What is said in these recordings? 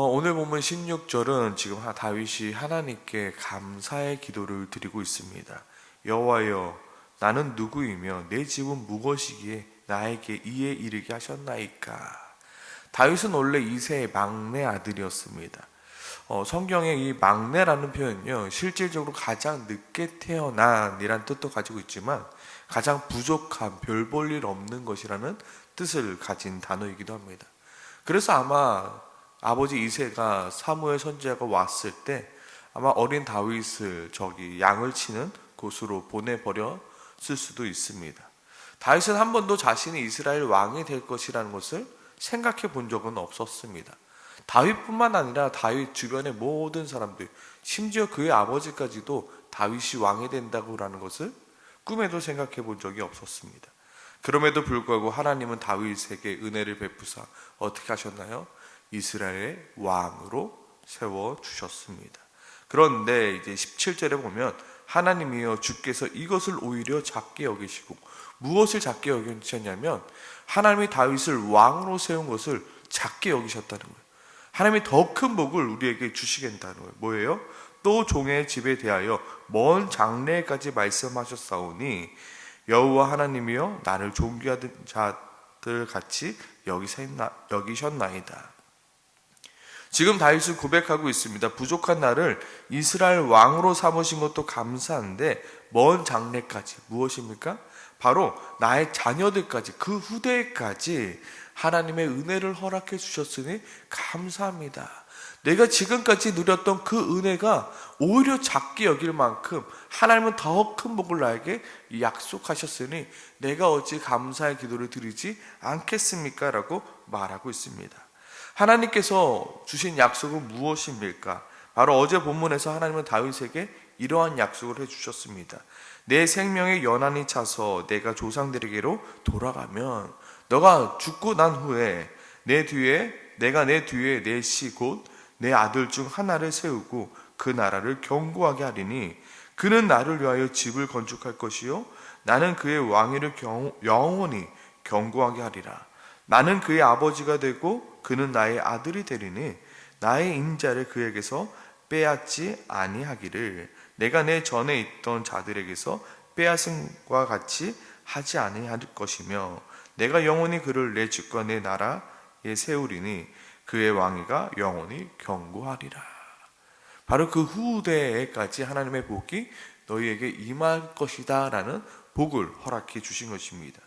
오늘 보면 16절은 지금 다윗이 하나님께 감사의 기도를 드리고 있습니다. 여호와여, 나는 누구이며 내 집은 무엇이기에 나에게 이에 이르게 하셨나이까. 다윗은 원래 이새의 막내 아들이었습니다. 성경에 이 막내라는 표현은요, 실질적으로 가장 늦게 태어난이란 뜻도 가지고 있지만 가장 부족한, 별 볼 일 없는 것이라는 뜻을 가진 단어이기도 합니다. 그래서 아마 아버지 이새가 사무엘 선지자가 왔을 때 아마 어린 다윗을 양을 치는 곳으로 보내버렸을 수도 있습니다. 다윗은 한 번도 자신이 이스라엘 왕이 될 것이라는 것을 생각해 본 적은 없었습니다. 다윗뿐만 아니라 다윗 주변의 모든 사람들, 심지어 그의 아버지까지도 다윗이 왕이 된다고라는 것을 꿈에도 생각해 본 적이 없었습니다. 그럼에도 불구하고 하나님은 다윗에게 은혜를 베푸사 어떻게 하셨나요? 이스라엘의 왕으로 세워주셨습니다. 그런데 이제 17절에 보면 하나님이여 주께서 이것을 오히려 작게 여기시고, 무엇을 작게 여기셨냐면 하나님이 다윗을 왕으로 세운 것을 작게 여기셨다는 거예요. 하나님이 더 큰 복을 우리에게 주시겠다는 거예요. 뭐예요? 또 종의 집에 대하여 먼 장래까지 말씀하셨사오니 여호와 하나님이여 나를 존귀하던 자들 같이 여기셨나이다. 지금 다윗은 고백하고 있습니다. 부족한 나를 이스라엘 왕으로 삼으신 것도 감사한데 먼 장래까지, 무엇입니까? 바로 나의 자녀들까지, 그 후대까지 하나님의 은혜를 허락해 주셨으니 감사합니다. 내가 지금까지 누렸던 그 은혜가 오히려 작게 여길 만큼 하나님은 더 큰 복을 나에게 약속하셨으니 내가 어찌 감사의 기도를 드리지 않겠습니까? 라고 말하고 있습니다. 하나님께서 주신 약속은 무엇입니까? 바로 어제 본문에서 하나님은 다윗에게 이러한 약속을 해주셨습니다. 내 생명의 연한이 차서 내가 조상들에게로 돌아가면 너가 죽고 난 후에 내가 내 뒤에 내 씨 곧 내 아들 중 하나를 세우고 그 나라를 견고하게 하리니 그는 나를 위하여 집을 건축할 것이요 나는 그의 왕위를 영원히 견고하게 하리라. 나는 그의 아버지가 되고 그는 나의 아들이 되리니 나의 인자를 그에게서 빼앗지 아니하기를 내가 내 전에 있던 자들에게서 빼앗음과 같이 하지 아니할 것이며 내가 영원히 그를 내 집과 내 나라에 세우리니 그의 왕위가 영원히 견고하리라. 바로 그 후대에까지 하나님의 복이 너희에게 임할 것이다 라는 복을 허락해 주신 것입니다.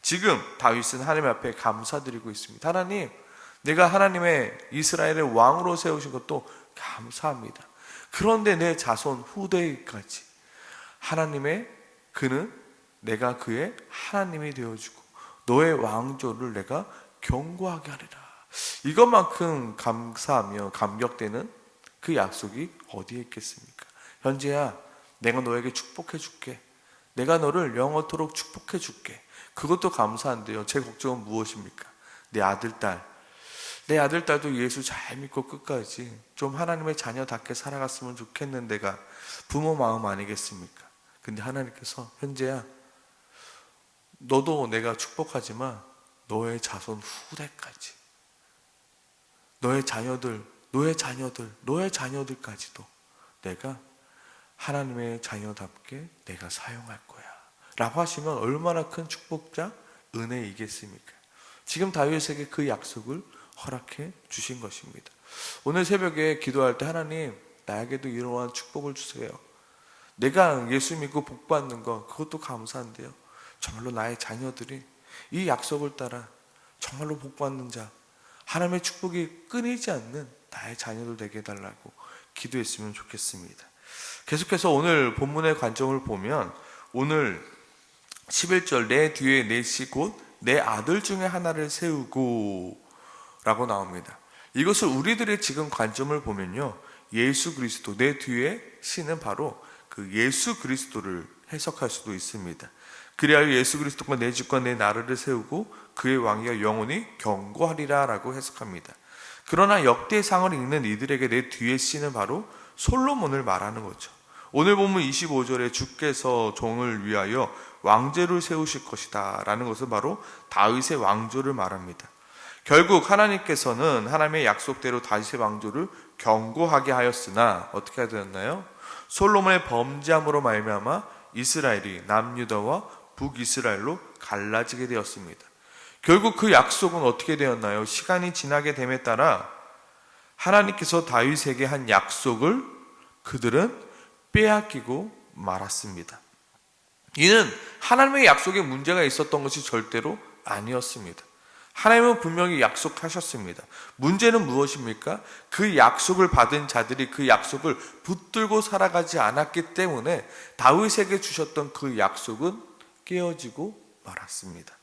지금 다윗은 하나님 앞에 감사드리고 있습니다. 하나님, 내가 하나님의 이스라엘의 왕으로 세우신 것도 감사합니다. 그런데 내 자손 후대까지 하나님의 내가 그의 하나님이 되어주고 너의 왕조를 내가 견고하게 하리라. 이것만큼 감사하며 감격되는 그 약속이 어디에 있겠습니까? 현재야, 내가 너에게 축복해 줄게. 내가 너를 영원토록 축복해 줄게. 그것도 감사한데요, 제 걱정은 무엇입니까? 내 아들딸도 예수 잘 믿고 끝까지 좀 하나님의 자녀답게 살아갔으면 좋겠는데가 부모 마음 아니겠습니까? 근데 하나님께서 현재야, 너도 내가 축복하지만 너의 자손 후대까지, 너의 자녀들까지도 내가 하나님의 자녀답게 내가 사용할 거야 라고 하시면 얼마나 큰 축복자 은혜이겠습니까? 지금 다윗에게 그 약속을 허락해 주신 것입니다. 오늘 새벽에 기도할 때 하나님, 나에게도 이러한 축복을 주세요. 내가 예수 믿고 복 받는 거 그것도 감사한데요, 정말로 나의 자녀들이 이 약속을 따라 정말로 복 받는 자, 하나님의 축복이 끊이지 않는 나의 자녀들 되게 해달라고 기도했으면 좋겠습니다. 계속해서 오늘 본문의 관점을 보면 오늘 11절 내 뒤에 내 씨 곧 내 아들 중에 하나를 세우고 라고 나옵니다. 이것을 우리들의 지금 관점을 보면요, 예수 그리스도, 내 뒤에 씨는 바로 그 예수 그리스도를 해석할 수도 있습니다. 그리하여 예수 그리스도가 내 집과 내 나라를 세우고 그의 왕위가 영원히 견고하리라 라고 해석합니다. 그러나 역대상을 읽는 이들에게 내 뒤에 씨는 바로 솔로몬을 말하는 거죠. 오늘 본문 25절에 주께서 종을 위하여 왕제를 세우실 것이다 라는 것은 바로 다윗의 왕조를 말합니다. 결국 하나님께서는 하나님의 약속대로 다윗의 왕조를 견고하게 하였으나 어떻게 되었나요? 솔로몬의 범죄함으로 말미암아 이스라엘이 남유다와 북이스라엘로 갈라지게 되었습니다. 결국 그 약속은 어떻게 되었나요? 시간이 지나게 됨에 따라 하나님께서 다윗에게 한 약속을 그들은 빼앗기고 말았습니다. 이는 하나님의 약속에 문제가 있었던 것이 절대로 아니었습니다. 하나님은 분명히 약속하셨습니다. 문제는 무엇입니까? 그 약속을 받은 자들이 그 약속을 붙들고 살아가지 않았기 때문에 다윗에게 주셨던 그 약속은 깨어지고 말았습니다.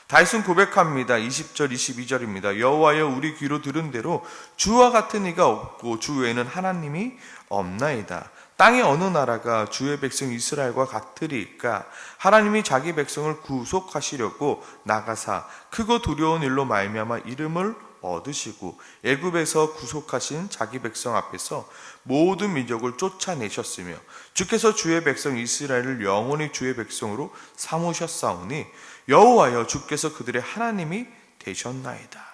다윗은 고백합니다. 20절 22절입니다. 여호와여 우리 귀로 들은 대로 주와 같은 이가 없고 주 외에는 하나님이 없나이다. 땅의 어느 나라가 주의 백성 이스라엘과 같으리까? 하나님이 자기 백성을 구속하시려고 나가사 크고 두려운 일로 말미암아 이름을 얻으시고 애굽에서 구속하신 자기 백성 앞에서 모든 민족을 쫓아내셨으며 주께서 주의 백성 이스라엘을 영원히 주의 백성으로 삼으셨사오니 여호와여 주께서 그들의 하나님이 되셨나이다.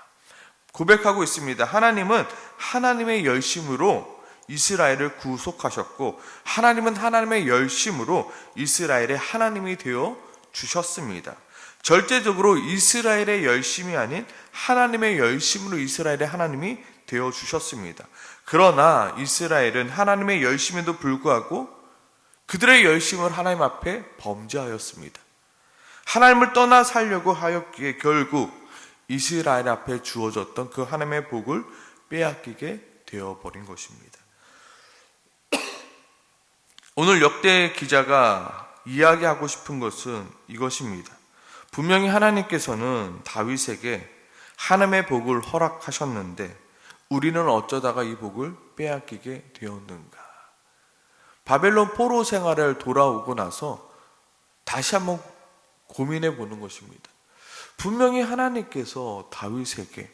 고백하고 있습니다. 하나님은 하나님의 열심으로 이스라엘을 구속하셨고 하나님은 하나님의 열심으로 이스라엘의 하나님이 되어 주셨습니다. 절대적으로 이스라엘의 열심이 아닌 하나님의 열심으로 이스라엘의 하나님이 되어 주셨습니다. 그러나 이스라엘은 하나님의 열심에도 불구하고 그들의 열심을 하나님 앞에 범죄하였습니다. 하나님을 떠나 살려고 하였기에 결국 이스라엘 앞에 주어졌던 그 하나님의 복을 빼앗기게 되어버린 것입니다. 오늘 역대 기자가 이야기하고 싶은 것은 이것입니다. 분명히 하나님께서는 다윗에게 하나님의 복을 허락하셨는데 우리는 어쩌다가 이 복을 빼앗기게 되었는가? 바벨론 포로 생활을 돌아오고 나서 다시 한번 고민해 보는 것입니다. 분명히 하나님께서 다윗에게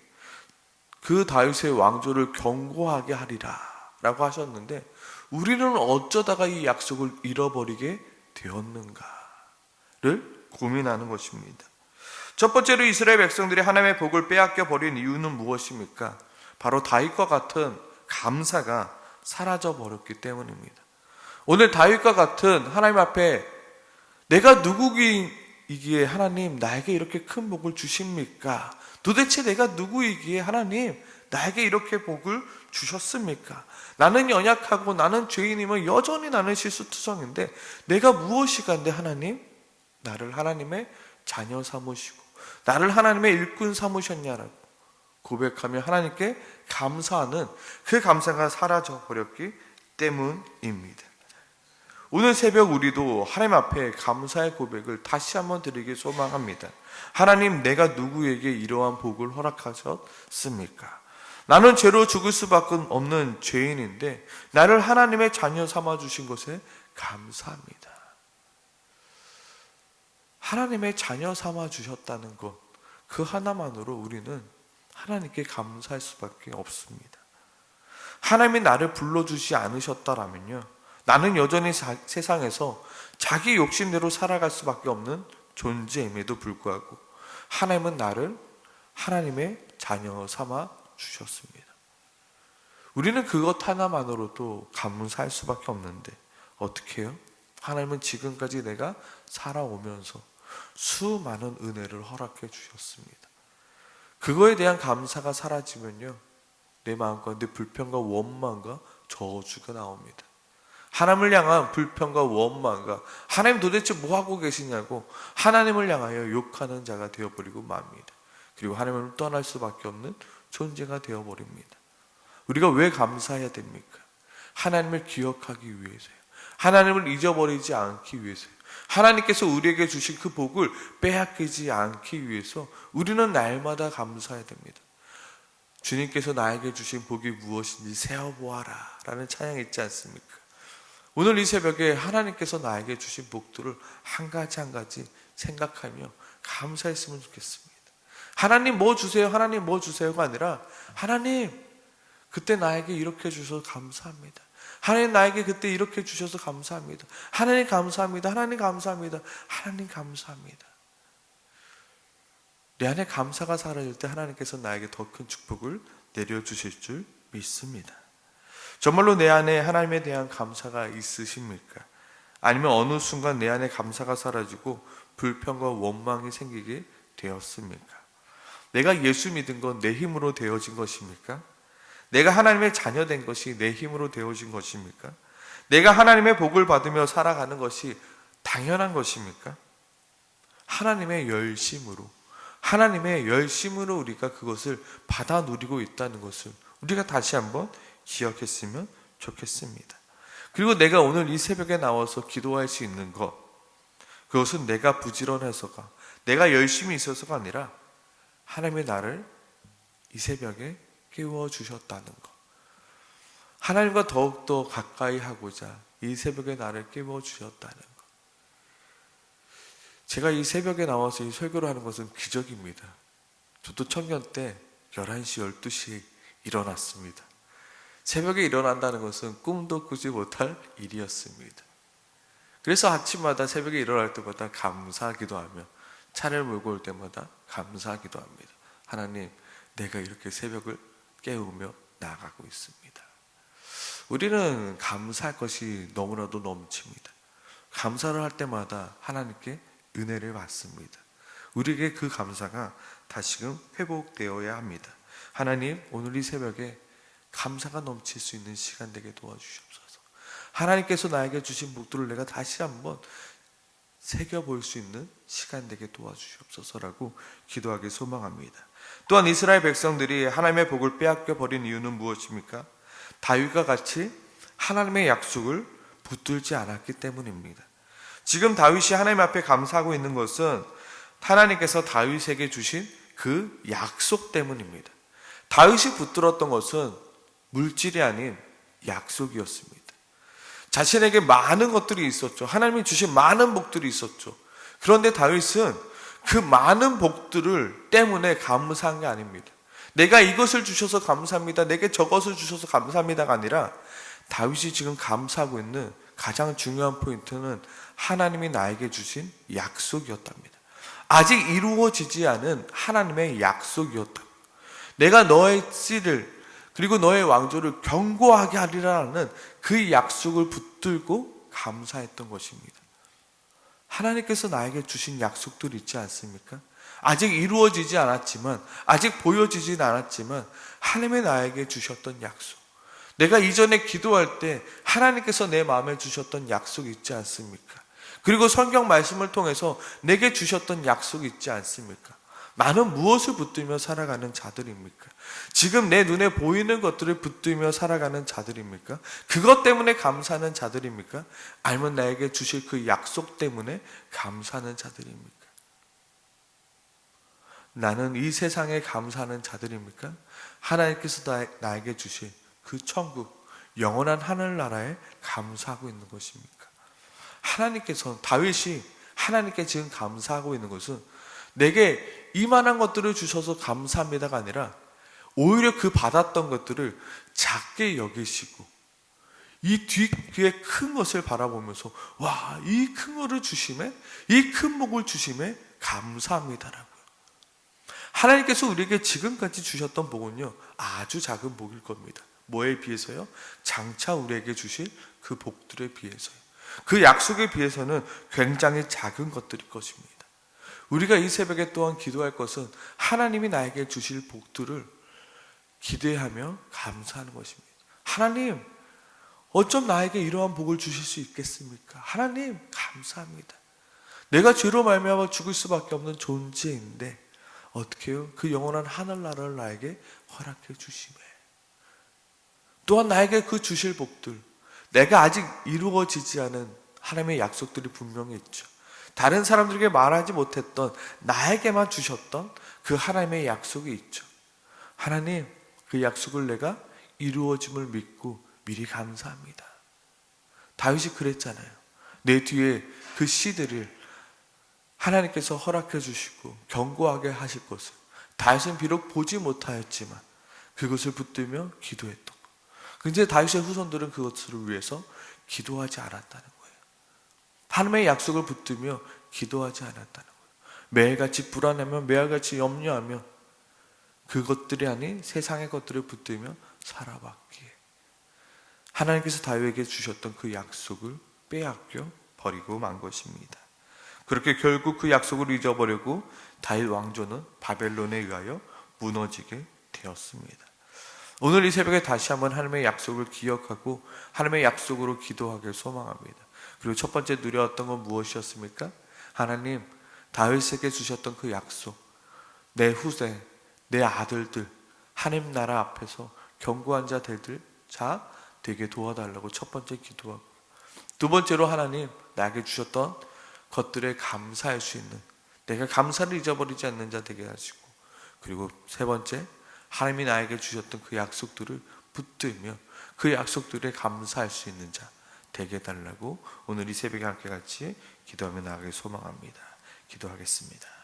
그 다윗의 왕조를 견고하게 하리라 라고 하셨는데 우리는 어쩌다가 이 약속을 잃어버리게 되었는가를 고민하는 것입니다. 첫 번째로 이스라엘 백성들이 하나님의 복을 빼앗겨 버린 이유는 무엇입니까? 바로 다윗과 같은 감사가 사라져 버렸기 때문입니다. 오늘 다윗과 같은 하나님 앞에 내가 누구이기에 하나님 나에게 이렇게 큰 복을 주십니까? 도대체 내가 누구이기에 하나님 나에게 이렇게 복을 주셨습니까? 나는 연약하고 나는 죄인이며 여전히 나는 실수투성인데 내가 무엇이간데 하나님 나를 하나님의 자녀 삼으시고 나를 하나님의 일꾼 삼으셨냐라고 고백하며 하나님께 감사하는 그 감사가 사라져 버렸기 때문입니다. 오늘 새벽 우리도 하나님 앞에 감사의 고백을 다시 한번 드리길 소망합니다. 하나님, 내가 누구에게 이러한 복을 허락하셨습니까? 나는 죄로 죽을 수밖에 없는 죄인인데 나를 하나님의 자녀 삼아주신 것에 감사합니다. 하나님의 자녀 삼아주셨다는 것, 그 하나만으로 우리는 하나님께 감사할 수밖에 없습니다. 하나님이 나를 불러주지 않으셨다라면요, 나는 여전히 세상에서 자기 욕심대로 살아갈 수밖에 없는 존재임에도 불구하고 하나님은 나를 하나님의 자녀 삼아 주셨습니다. 우리는 그것 하나만으로도 감사할 수밖에 없는데 어떻게 해요? 하나님은 지금까지 내가 살아오면서 수많은 은혜를 허락해 주셨습니다. 그거에 대한 감사가 사라지면요, 내 마음 가운데 불평과 원망과 저주가 나옵니다. 하나님을 향한 불평과 원망과 하나님 도대체 뭐하고 계시냐고 하나님을 향하여 욕하는 자가 되어버리고 맙니다. 그리고 하나님을 떠날 수밖에 없는 존재가 되어버립니다. 우리가 왜 감사해야 됩니까? 하나님을 기억하기 위해서요. 하나님을 잊어버리지 않기 위해서요. 하나님께서 우리에게 주신 그 복을 빼앗기지 않기 위해서 우리는 날마다 감사해야 됩니다. 주님께서 나에게 주신 복이 무엇인지 세어보아라 라는 찬양이 있지 않습니까? 오늘 이 새벽에 하나님께서 나에게 주신 복들을 한 가지 한 가지 생각하며 감사했으면 좋겠습니다. 하나님 뭐 주세요? 하나님 뭐 주세요가 아니라 하나님 그때 나에게 이렇게 주셔서 감사합니다. 하나님 나에게 그때 이렇게 주셔서 감사합니다. 하나님 감사합니다. 하나님 감사합니다. 하나님 감사합니다. 내 안에 감사가 사라질 때 하나님께서 나에게 더 큰 축복을 내려주실 줄 믿습니다. 정말로 내 안에 하나님에 대한 감사가 있으십니까? 아니면 어느 순간 내 안에 감사가 사라지고 불평과 원망이 생기게 되었습니까? 내가 예수 믿은 건 내 힘으로 되어진 것입니까? 내가 하나님의 자녀 된 것이 내 힘으로 되어진 것입니까? 내가 하나님의 복을 받으며 살아가는 것이 당연한 것입니까? 하나님의 열심으로 우리가 그것을 받아 누리고 있다는 것을 우리가 다시 한번 기억했으면 좋겠습니다. 그리고 내가 오늘 이 새벽에 나와서 기도할 수 있는 것, 그것은 내가 부지런해서가, 내가 열심히 있어서가 아니라 하나님의 나를 이 새벽에 깨워주셨다는 것, 하나님과 더욱더 가까이 하고자 이 새벽에 나를 깨워주셨다는 것. 제가 이 새벽에 나와서 이 설교를 하는 것은 기적입니다. 저도 청년 때 11시, 12시에 일어났습니다. 새벽에 일어난다는 것은 꿈도 꾸지 못할 일이었습니다. 그래서 아침마다 새벽에 일어날 때마다 감사하기도 하며 차를 몰고 올 때마다 감사하기도 합니다. 하나님, 내가 이렇게 새벽을 깨우며 나아가고 있습니다. 우리는 감사할 것이 너무나도 넘칩니다. 감사를 할 때마다 하나님께 은혜를 받습니다. 우리에게 그 감사가 다시금 회복되어야 합니다. 하나님, 오늘 이 새벽에 감사가 넘칠 수 있는 시간 되게 도와주시옵소서. 하나님께서 나에게 주신 복들을 내가 다시 한번 새겨볼 수 있는 시간 되게 도와주시옵소서라고 기도하기 소망합니다. 또한 이스라엘 백성들이 하나님의 복을 빼앗겨 버린 이유는 무엇입니까? 다윗과 같이 하나님의 약속을 붙들지 않았기 때문입니다. 지금 다윗이 하나님 앞에 감사하고 있는 것은 하나님께서 다윗에게 주신 그 약속 때문입니다. 다윗이 붙들었던 것은 물질이 아닌 약속이었습니다. 자신에게 많은 것들이 있었죠. 하나님이 주신 많은 복들이 있었죠. 그런데 다윗은 그 많은 복들을 때문에 감사한 게 아닙니다. 내가 이것을 주셔서 감사합니다, 내게 저것을 주셔서 감사합니다가 아니라 다윗이 지금 감사하고 있는 가장 중요한 포인트는 하나님이 나에게 주신 약속이었답니다. 아직 이루어지지 않은 하나님의 약속이었다. 내가 너의 씨를 그리고 너의 왕조를 견고하게 하리라는 그 약속을 붙들고 감사했던 것입니다. 하나님께서 나에게 주신 약속들이 있지 않습니까? 아직 이루어지지 않았지만, 아직 보여지진 않았지만 하나님이 나에게 주셨던 약속, 내가 이전에 기도할 때 하나님께서 내 마음에 주셨던 약속이 있지 않습니까? 그리고 성경 말씀을 통해서 내게 주셨던 약속이 있지 않습니까? 나는 무엇을 붙들며 살아가는 자들입니까? 지금 내 눈에 보이는 것들을 붙들며 살아가는 자들입니까? 그것 때문에 감사하는 자들입니까? 아니면 나에게 주실 그 약속 때문에 감사하는 자들입니까? 나는 이 세상에 감사하는 자들입니까? 하나님께서 나에게 주실 그 천국, 영원한 하늘나라에 감사하고 있는 것입니까? 하나님께서, 다윗이 하나님께 지금 감사하고 있는 것은 내게 이만한 것들을 주셔서 감사합니다가 아니라 오히려 그 받았던 것들을 작게 여기시고 이 뒤에 큰 것을 바라보면서 와, 이 큰 것을 주심에, 이 큰 복을 주심에 감사합니다라고요. 하나님께서 우리에게 지금까지 주셨던 복은요, 아주 작은 복일 겁니다. 뭐에 비해서요? 장차 우리에게 주실 그 복들에 비해서요. 그 약속에 비해서는 굉장히 작은 것들일 것입니다. 우리가 이 새벽에 또한 기도할 것은 하나님이 나에게 주실 복들을 기대하며 감사하는 것입니다. 하나님, 어쩜 나에게 이러한 복을 주실 수 있겠습니까? 하나님, 감사합니다. 내가 죄로 말미암아 죽을 수밖에 없는 존재인데 어떻게 해요? 그 영원한 하늘나라를 나에게 허락해 주시매, 또한 나에게 그 주실 복들, 내가 아직 이루어지지 않은 하나님의 약속들이 분명히 있죠. 다른 사람들에게 말하지 못했던, 나에게만 주셨던 그 하나님의 약속이 있죠. 하나님, 그 약속을 내가 이루어짐을 믿고 미리 감사합니다. 다윗이 그랬잖아요. 내 뒤에 그 씨들을 하나님께서 허락해 주시고 견고하게 하실 것을 다윗은 비록 보지 못하였지만 그것을 붙들며 기도했던 것. 근데 다윗의 후손들은 그것을 위해서 기도하지 않았다는 거예요. 하나님의 약속을 붙들며 기도하지 않았다는 거예요. 매일같이 불안하며 매일같이 염려하며 그것들이 아닌 세상의 것들을 붙들며 살아봤기에 하나님께서 다윗에게 주셨던 그 약속을 빼앗겨 버리고 만 것입니다. 그렇게 결국 그 약속을 잊어버리고 다윗 왕조는 바벨론에 의하여 무너지게 되었습니다. 오늘 이 새벽에 다시 한번 하나님의 약속을 기억하고 하나님의 약속으로 기도하길 소망합니다. 그리고 첫 번째 누려왔던 건 무엇이었습니까? 하나님 다윗에게 주셨던 그 약속, 내 후세, 내 아들들 하나님 나라 앞에서 견고한 자 되게 도와달라고 첫 번째 기도하고, 두 번째로 하나님 나에게 주셨던 것들에 감사할 수 있는, 내가 감사를 잊어버리지 않는 자 되게 하시고, 그리고 세 번째 하나님이 나에게 주셨던 그 약속들을 붙들며 그 약속들에 감사할 수 있는 자 되게 해달라고 오늘 이 새벽에 함께 같이 기도하며 나아가길 소망합니다. 기도하겠습니다.